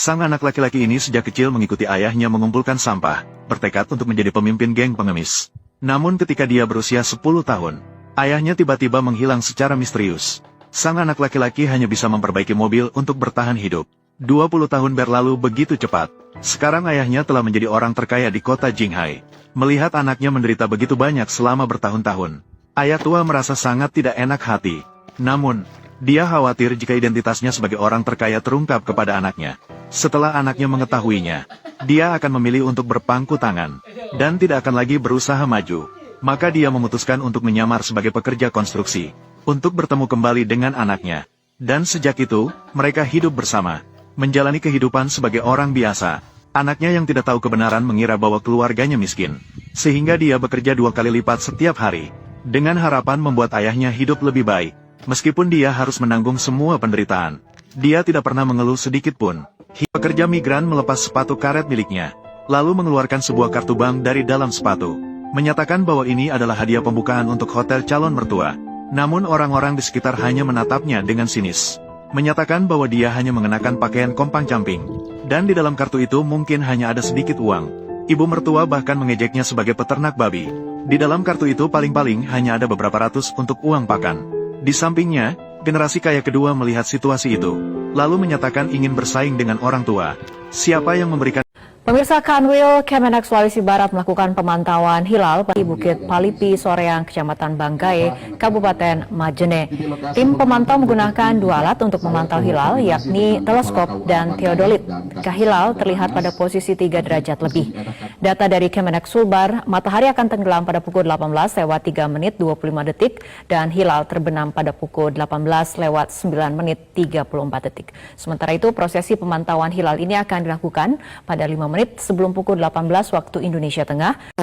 Sang anak laki-laki ini sejak kecil mengikuti ayahnya mengumpulkan sampah, bertekad untuk menjadi pemimpin geng pengemis. Namun ketika dia berusia 10 tahun, ayahnya tiba-tiba menghilang secara misterius. Sang anak laki-laki hanya bisa memperbaiki mobil untuk bertahan hidup. 20 tahun berlalu begitu cepat. Sekarang ayahnya telah menjadi orang terkaya di kota Jinghai. Melihat anaknya menderita begitu banyak selama bertahun-tahun, ayah tua merasa sangat tidak enak hati. Namun, dia khawatir jika identitasnya sebagai orang terkaya terungkap kepada anaknya. Setelah anaknya mengetahuinya, dia akan memilih untuk berpangku tangan, dan tidak akan lagi berusaha maju. Maka dia memutuskan untuk menyamar sebagai pekerja konstruksi, untuk bertemu kembali dengan anaknya. Dan sejak itu, mereka hidup bersama, menjalani kehidupan sebagai orang biasa. Anaknya yang tidak tahu kebenaran mengira bahwa keluarganya miskin, sehingga dia bekerja 2 kali lipat setiap hari, dengan harapan membuat ayahnya hidup lebih baik. Meskipun dia harus menanggung semua penderitaan, dia tidak pernah mengeluh sedikit pun. Pekerja migran melepas sepatu karet miliknya, lalu mengeluarkan sebuah kartu bank dari dalam sepatu, menyatakan bahwa ini adalah hadiah pembukaan untuk hotel calon mertua. Namun orang-orang di sekitar hanya menatapnya dengan sinis, menyatakan bahwa dia hanya mengenakan pakaian kompang-camping, dan di dalam kartu itu mungkin hanya ada sedikit uang. Ibu mertua bahkan mengejeknya sebagai peternak babi. Di dalam kartu itu paling-paling hanya ada beberapa ratus untuk uang pakan. Di sampingnya, generasi kaya kedua melihat situasi itu, lalu menyatakan ingin bersaing dengan orang tua. Siapa yang memberikan... Pemirsa, Kanwil Kemenak Sulawesi Barat melakukan pemantauan hilal di Bukit Palipi Soreang, Kecamatan Banggai, Kabupaten Majene. Tim pemantau menggunakan 2 alat untuk memantau hilal, yakni teleskop dan teodolit. Hilal terlihat pada posisi 3 derajat lebih. Data dari Kemenak Sulbar, matahari akan tenggelam pada pukul 18 lewat 3 menit 25 detik dan hilal terbenam pada pukul 18 lewat 9 menit 34 detik. Sementara itu, prosesi pemantauan hilal ini akan dilakukan pada 5 menit sebelum pukul 18 waktu Indonesia Tengah.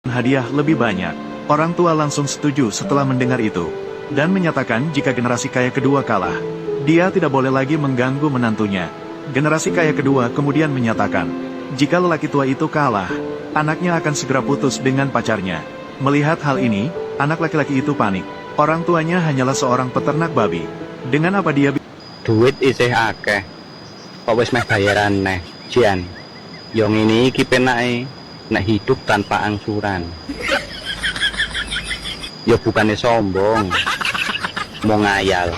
Hadiah lebih banyak. Orang tua langsung setuju setelah mendengar itu, dan menyatakan jika generasi kaya kedua kalah, dia tidak boleh lagi mengganggu menantunya. Generasi kaya kedua kemudian menyatakan, jika lelaki tua itu kalah, anaknya akan segera putus dengan pacarnya. Melihat hal ini, anak laki-laki itu panik. Orang tuanya hanyalah seorang peternak babi. Dengan apa dia... Duit isih akeh, kok wis meh bayaran neh, Jian. Yang ini iki penake nek hidup tanpa angsuran. Ya bukannya sombong, mau ngayal.